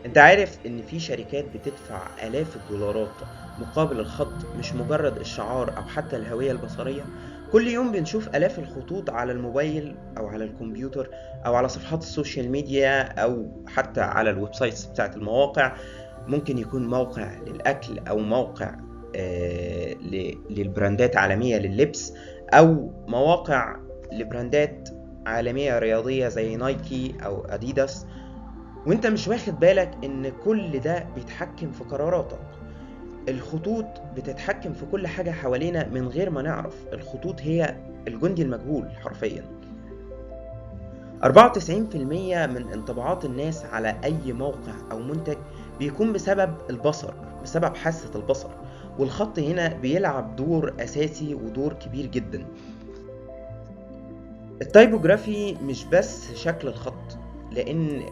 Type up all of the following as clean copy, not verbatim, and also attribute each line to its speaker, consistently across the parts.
Speaker 1: انت عارف ان في شركات بتدفع آلاف الدولارات مقابل الخط، مش مجرد الشعار او حتى الهوية البصرية؟ كل يوم بنشوف آلاف الخطوط على الموبايل او على الكمبيوتر او على صفحات السوشيال ميديا او حتى على الويب سايتس بتاعت المواقع. ممكن يكون موقع للأكل او موقع للبراندات عالمية لللبس، او مواقع لبراندات عالمية رياضية زي نايكي او اديداس، وانت مش واخد بالك ان كل ده بيتحكم في قراراتك. الخطوط بتتحكم في كل حاجة حوالينا من غير ما نعرف. الخطوط هي الجندي المجهول حرفيا. 94% من انطباعات الناس على اي موقع او منتج بيكون بسبب البصر، بسبب حاسة البصر، والخط هنا بيلعب دور اساسي ودور كبير جدا. التايبوجرافي مش بس شكل الخط، لان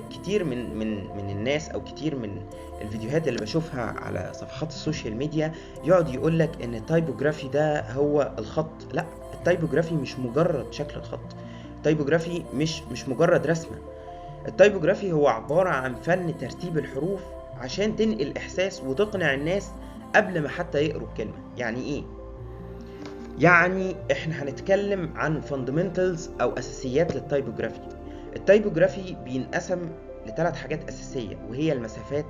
Speaker 1: كتير من الناس او كتير من الفيديوهات اللي بشوفها على صفحات السوشيال ميديا يقعد يقولك ان التايبوجرافي ده هو الخط. لا، التايبوجرافي مش مجرد شكل الخط. التايبوجرافي مش مجرد رسمة. التايبوجرافي هو عبارة عن فن ترتيب الحروف عشان تنقل احساس وتقنع الناس قبل ما حتى يقروا الكلمة. يعني ايه؟ يعني احنا هنتكلم عن fundamentals او اساسيات للتايبوجرافي. التايبوجرافي بينقسم لثلاث حاجات اساسية، وهي المسافات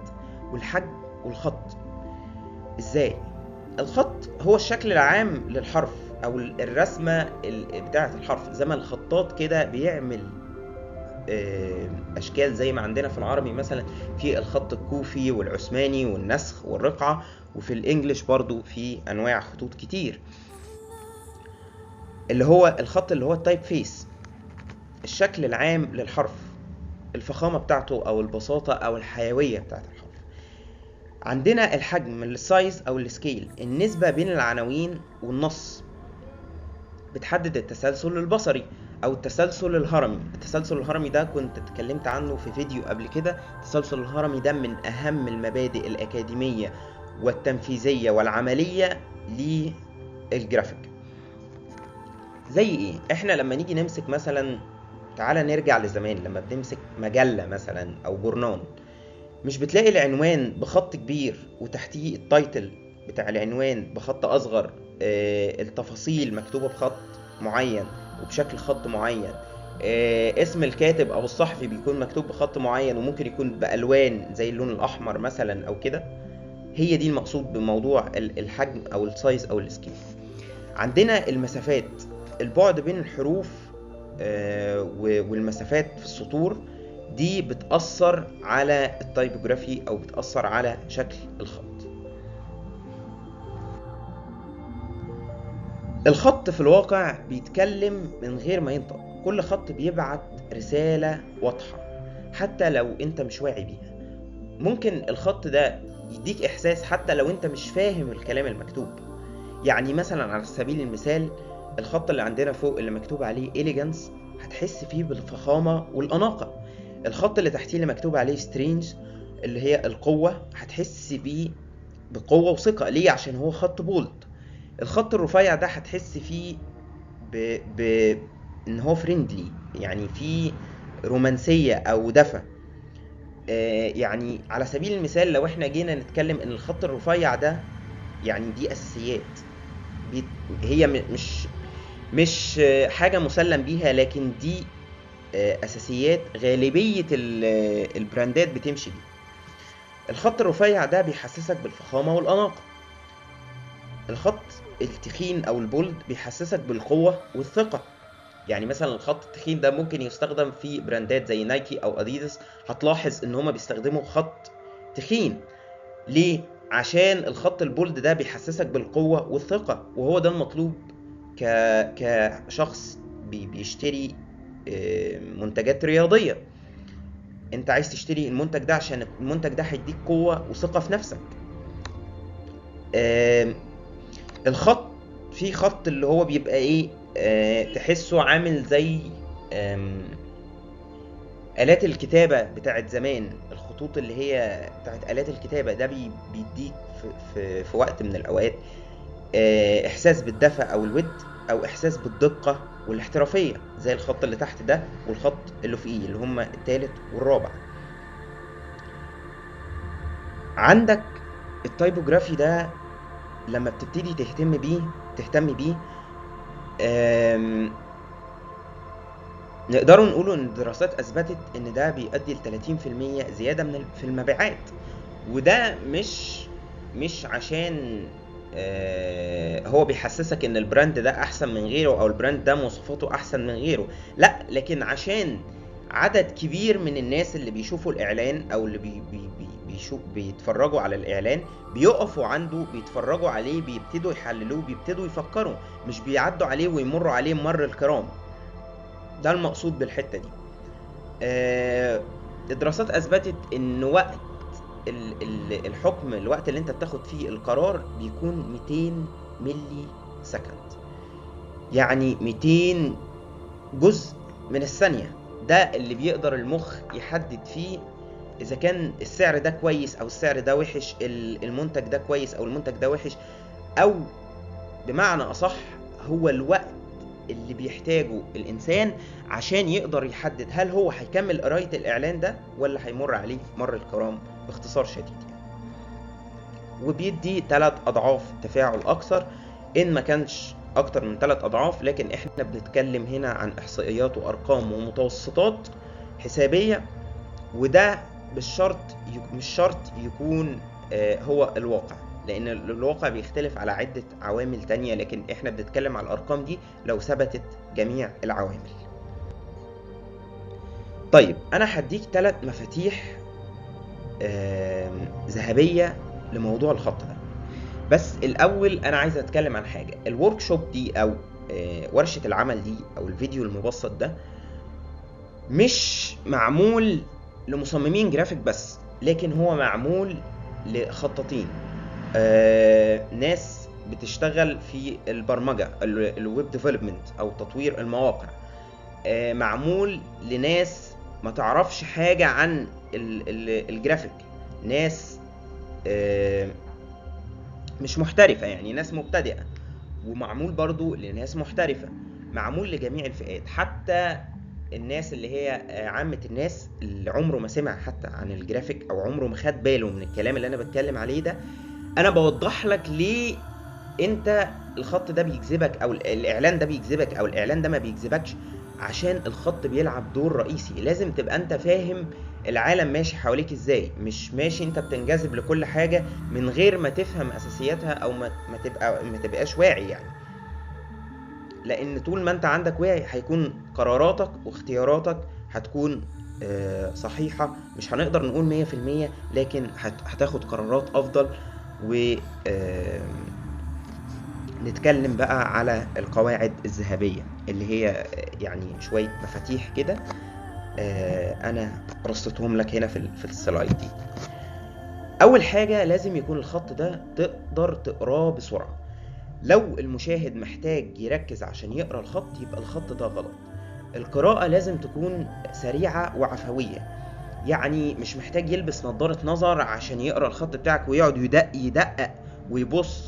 Speaker 1: والحجم والخط. ازاي؟ الخط هو الشكل العام للحرف او الرسمة بتاعة الحرف، زي ما الخطاط كده بيعمل اشكال زي ما عندنا في العربي مثلا في الخط الكوفي والعثماني والنسخ والرقعة، وفي الانجليش برضو في انواع خطوط كتير، اللي هو الخط اللي هو التايب فيس، الشكل العام للحرف، الفخامة بتاعته او البساطة او الحيوية بتاعت الحرف. عندنا الحجم، السايز او السكيل، النسبة بين العناوين والنص، بتحدد التسلسل البصري او التسلسل الهرمي. التسلسل الهرمي ده كنت اتكلمت عنه في فيديو قبل كده. التسلسل الهرمي ده من اهم المبادئ الاكاديمية والتنفيذية والعملية للجرافيك. زي ايه؟ احنا لما نيجي نمسك مثلا، تعالى نرجع لزمان لما بنمسك مجلة مثلا او جورنان، مش بتلاقي العنوان بخط كبير وتحتيه التايتل بتاع العنوان بخط اصغر؟ التفاصيل مكتوبة بخط معين وبشكل خط معين. اسم الكاتب او الصحفي بيكون مكتوب بخط معين، وممكن يكون بالوان زي اللون الاحمر مثلا او كده. هي دي المقصود بموضوع الحجم او السايز او السكيل. عندنا المسافات، البعد بين الحروف والمسافات في السطور، دي بتأثر على التايبوجرافي أو بتأثر على شكل الخط. الخط في الواقع بيتكلم من غير ما ينطق. كل خط بيبعت رسالة واضحة حتى لو انت مش واعي بيها. ممكن الخط ده يديك إحساس حتى لو انت مش فاهم الكلام المكتوب. يعني مثلا على سبيل المثال، الخط اللي عندنا فوق اللي مكتوب عليه elegance هتحس فيه بالفخامة والأناقة. الخط اللي تحتيه اللي مكتوب عليه strange اللي هي القوة هتحس بيه بقوة وثقة. ليه؟ عشان هو خط بولد. الخط الرفيع ده هتحس فيه ب... ان هو فريندلي، يعني فيه رومانسية او دفى. يعني على سبيل المثال لو احنا جينا نتكلم ان الخط الرفيع ده، يعني دي اساسيات، هي مش حاجة مسلم بيها، لكن دي اساسيات غالبية البراندات بتمشي بيها. الخط الرفيع ده بيحسسك بالفخامة والأناقة. الخط التخين او البولد بيحسسك بالقوة والثقة. يعني مثلا الخط التخين ده ممكن يستخدم في براندات زي نايكي او اديداس. هتلاحظ ان هما بيستخدموا خط تخين. ليه؟ عشان الخط البولد ده بيحسسك بالقوة والثقة، وهو ده المطلوب ك... كشخص بيشتري منتجات رياضية. انت عايز تشتري المنتج ده عشان المنتج ده هيديك قوة وثقة في نفسك. الخط، في خط اللي هو بيبقى ايه، تحسه عامل زي آلات الكتابة بتاعت زمان. الخطوط اللي هي بتاعت آلات الكتابة ده بيديك في وقت من الأوقات إحساس بالدفء أو الود، أو إحساس بالدقة والاحترافية، زي الخط اللي تحت ده والخط اللي فوقيه اللي هما التالت والرابع. عندك التايبوجرافي ده لما بتبتدي تهتم بيه، نقدروا نقولوا ان الدراسات اثبتت ان ده بيؤدي ل 30% زياده في المبيعات. وده مش عشان هو بيحسسك ان البراند ده احسن من غيره او البراند ده مواصفاته احسن من غيره، لا، لكن عشان عدد كبير من الناس اللي بيشوفوا الاعلان او اللي بيتفرجوا على الاعلان بيقفوا عنده، بيتفرجوا عليه، بيبتدوا يحللوه، بيبتدوا يفكروا، مش بيعدوا عليه ويمروا عليه مر الكرام. ده المقصود بالحتة دي. الدراسات اثبتت ان وقت الحكم، الوقت اللي انت بتاخد فيه القرار بيكون 200 ملي سكند، يعني 200 جزء من الثانية. ده اللي بيقدر المخ يحدد فيه اذا كان السعر ده كويس او السعر ده وحش، المنتج ده كويس او المنتج ده وحش، او بمعنى اصح هو الوقت اللي بيحتاجه الانسان عشان يقدر يحدد هل هو هيكمل قراية الاعلان ده ولا هيمر عليه مر الكرام، باختصار شديد يعني. وبيدي 3 اضعاف تفاعل اكثر ان ما كانش اكتر من 3 اضعاف، لكن احنا بنتكلم هنا عن احصائيات وارقام ومتوسطات حسابية، وده مش شرط يكون هو الواقع، لان الواقع بيختلف على عدة عوامل تانية، لكن احنا بنتكلم على الارقام دي لو ثبتت جميع العوامل. طيب انا هديك 3 مفاتيح ذهبية لموضوع الخط ده. بس الاول انا عايز اتكلم عن حاجة. الورك شوب دي او ورشة العمل دي او الفيديو المبسط ده مش معمول لمصممين جرافيك بس، لكن هو معمول لخطاطين، ناس بتشتغل في البرمجة، الويب ديفلوبمنت او تطوير المواقع، معمول لناس ما تعرفش حاجة عن الجرافيك، ناس مش محترفة، يعني ناس مبتدئة، ومعمول برضو لناس محترفة، معمول لجميع الفئات، حتى الناس اللي هي عامة الناس اللي عمره ما سمع حتى عن الجرافيك او عمره ما خد باله من الكلام اللي انا بتكلم عليه ده. انا بوضح لك ليه انت الخط ده بيجذبك او الاعلان ده بيجذبك او الاعلان ده ما بيجذبكش، عشان الخط بيلعب دور رئيسي. لازم تبقى انت فاهم العالم ماشي حواليك ازاي، مش ماشي انت بتنجذب لكل حاجة من غير ما تفهم اساسياتها او ما تبقاش واعي يعني. لان طول ما انت عندك وعي هيكون قراراتك واختياراتك هتكون صحيحة. مش هنقدر نقول 100%، لكن هتاخد قرارات افضل. و نتكلم بقى على القواعد الذهبية اللي هي يعني شوية مفاتيح كده انا رصتهم لك هنا في السلايد دي. اول حاجة لازم يكون الخط ده تقدر تقراه بسرعة. لو المشاهد محتاج يركز عشان يقرأ الخط يبقى الخط ده غلط. القراءة لازم تكون سريعة وعفوية، يعني مش محتاج يلبس نظارة نظر عشان يقرأ الخط بتاعك ويقعد يدقق ويبص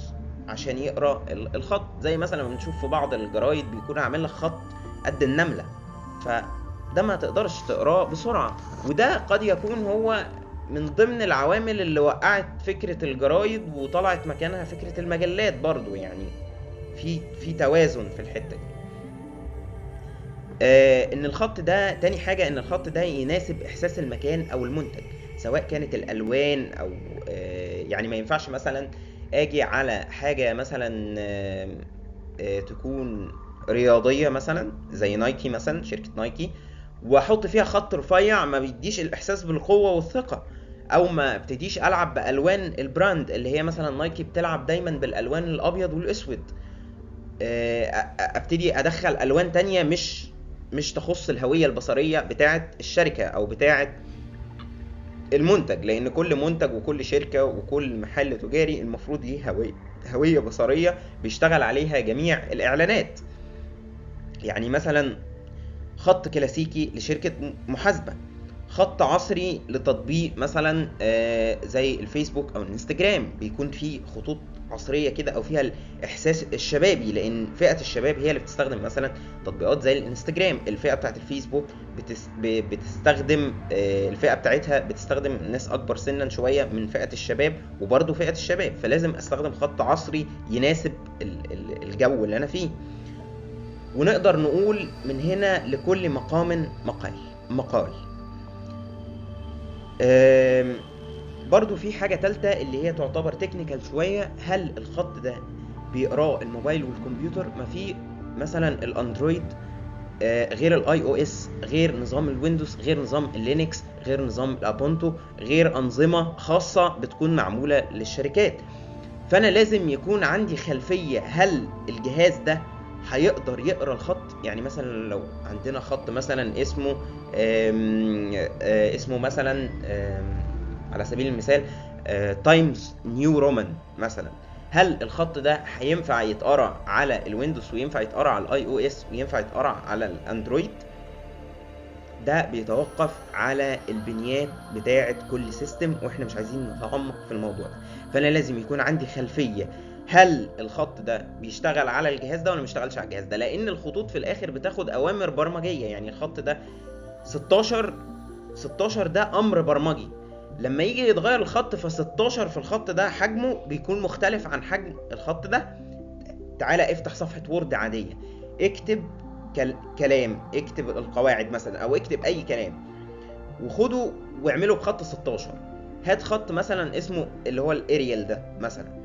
Speaker 1: عشان يقرأ الخط، زي مثلا بنشوف في بعض الجرايد بيكون عامل لك خط قد النملة، فده ما تقدرش تقراه بسرعة. وده قد يكون هو من ضمن العوامل اللي وقعت فكرة الجرايد وطلعت مكانها فكرة المجلات برضو، يعني في توازن في الحتة دي. ان الخط ده، تاني حاجة ان الخط ده يناسب احساس المكان او المنتج، سواء كانت الالوان او يعني ما ينفعش مثلا اجي على حاجة مثلا تكون رياضية مثلا زي نايكي مثلا، شركة نايكي، واحط فيها خط رفيع ما بيديش الاحساس بالقوة والثقة، او ما ابتديش العب بالوان البراند اللي هي مثلا نايكي بتلعب دايما بالالوان الابيض والاسود، ابتدي ادخل الوان تانية مش تخص الهوية البصرية بتاعت الشركة او بتاعت المنتج، لان كل منتج وكل شركة وكل محل تجاري المفروض ليه هوية بصرية بيشتغل عليها جميع الاعلانات. يعني مثلا خط كلاسيكي لشركة محاسبة، خط عصري لتطبيق مثلا زي الفيسبوك او الانستجرام بيكون فيه خطوط عصريه كده او فيها الاحساس الشبابي، لان فئه الشباب هي اللي بتستخدم مثلا تطبيقات زي الانستجرام. الفئه بتاعت الفيسبوك بتستخدم الفئه بتاعتها بتستخدم ناس اكبر سنا شويه من فئه الشباب، وبرضه فئه الشباب، فلازم استخدم خط عصري يناسب الجو اللي انا فيه. ونقدر نقول من هنا لكل مقام مقال. برضو في حاجة تالتة اللي هي تعتبر تكنيكال شوية، هل الخط ده بيقراه الموبايل والكمبيوتر؟ ما في مثلا الاندرويد غير الاي او اس، غير نظام الويندوز، غير نظام اللينكس، غير نظام الابونتو، غير انظمة خاصة بتكون معمولة للشركات. فانا لازم يكون عندي خلفية هل الجهاز ده هيقدر يقرا الخط. يعني مثلا لو عندنا خط مثلا اسمه مثلا على سبيل المثال تايمز نيو رومان مثلا، هل الخط ده هينفع يتقرا على الويندوز وينفع يتقرا على الاي او اس وينفع يتقرا على الاندرويد؟ ده بيتوقف على البنيات بتاعه كل سيستم، واحنا مش عايزين نتعمق في الموضوع ده. فانا لازم يكون عندي خلفيه هل الخط ده بيشتغل على الجهاز ده ولا مش على الجهاز ده، لان الخطوط في الاخر بتاخد اوامر برمجيه. يعني الخط ده 16 ده امر برمجي، لما يجي يتغير الخط ف16 في الخط ده حجمه بيكون مختلف عن حجم الخط ده. تعالى افتح صفحة وورد عادية، اكتب كلام، اكتب القواعد مثلا او اكتب اي كلام وخده واعمله بخط 16. هات خط مثلا اسمه اللي هو الاريال ده مثلا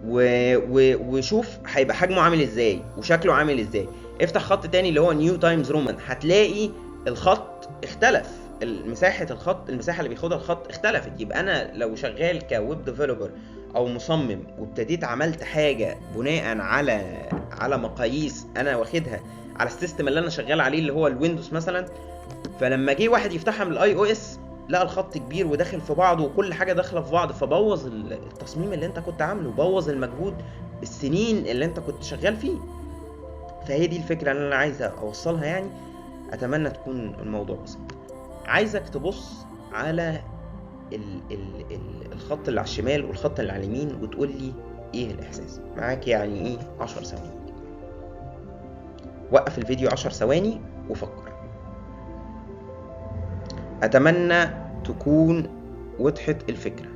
Speaker 1: وشوف هيبقى حجمه عامل ازاي وشكله عامل ازاي. افتح خط تاني اللي هو نيو تايمز رومان، هتلاقي الخط اختلف، المساحة اللي بياخدها الخط اختلفت. يبقى انا لو شغال كويب ديفلوبر او مصمم وابتديت عملت حاجة بناء على مقاييس انا واخدها على السيستم اللي انا شغال عليه اللي هو الويندوز مثلا، فلما جه واحد يفتحها من الاي او اس لقى الخط كبير وداخل في بعضه وكل حاجه داخله في بعض، فبوظ التصميم اللي انت كنت عامله، بوظ المجهود السنين اللي انت كنت شغال فيه. فهي دي الفكره اللي انا عايز اوصلها يعني. اتمنى تكون الموضوع بسيط. عايزك تبص على الخط اللي على الشمال والخط اللي على اليمين وتقول لي ايه الاحساس معاك. يعني ايه 10 ثواني. وقف الفيديو 10 ثواني وفكر. اتمنى تكون وضحت الفكرة.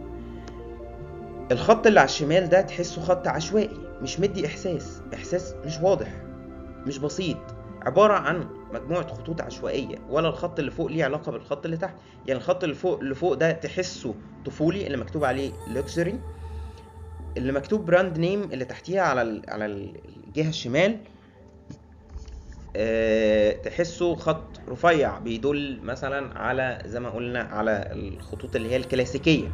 Speaker 1: الخط اللي على الشمال ده تحسه خط عشوائي، مش مدي احساس مش واضح، مش بسيط، عبارة عن مجموعة خطوط عشوائية. ولا الخط اللي فوق ليه علاقة بالخط اللي تحت. يعني الخط اللي فوق ده تحسه طفولي، اللي مكتوب عليه لوكسري، اللي مكتوب براند نيم اللي تحتيها على الجهة الشمال تحسه خط رفيع بيدل مثلا على زي ما قلنا على الخطوط اللي هي الكلاسيكية.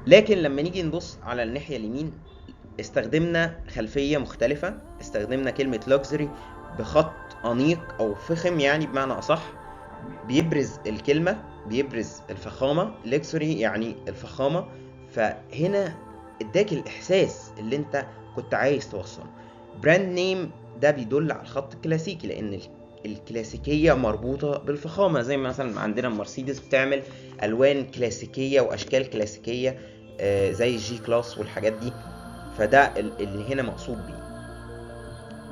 Speaker 1: لكن لما نيجي نبص على الناحية اليمين استخدمنا خلفية مختلفة، استخدمنا كلمة لوكسري بخط أنيق أو فخم، يعني بمعنى أصح بيبرز الكلمة، بيبرز الفخامة. لوكسري يعني الفخامة، فهنا اداك الإحساس اللي انت كنت عايز توصله. براند نيم ده بيدل على الخط الكلاسيكي، لأن الكلاسيكية مربوطة بالفخامة، زي مثلا عندنا مرسيدس بتعمل ألوان كلاسيكية وأشكال كلاسيكية زي الجي كلاس والحاجات دي، فده اللي هنا مقصود بيه.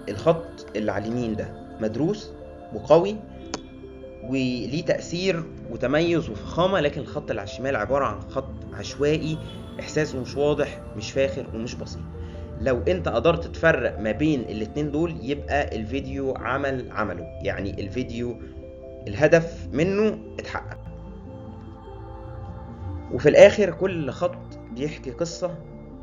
Speaker 1: الخط اللي على اليمين ده مدروس وقوي وليه تأثير وتميز وفخامة، لكن الخط اللي على الشمال عبارة عن خط عشوائي، إحساسه مش واضح، مش فاخر ومش بسيط. لو انت قدرت تفرق ما بين الاتنين دول يبقى الفيديو عمله، يعني الفيديو الهدف منه اتحقق. وفي الاخر كل خط بيحكي قصة،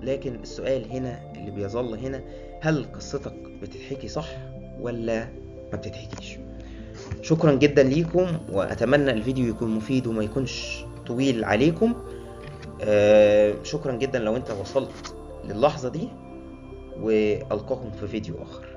Speaker 1: لكن السؤال هنا اللي بيظل هنا، هل قصتك بتتحكي صح ولا ما بتتحكيش؟ شكرا جدا ليكم، واتمنى الفيديو يكون مفيد وما يكونش طويل عليكم. شكرا جدا لو انت وصلت للحظة دي، والقاكم في فيديو اخر.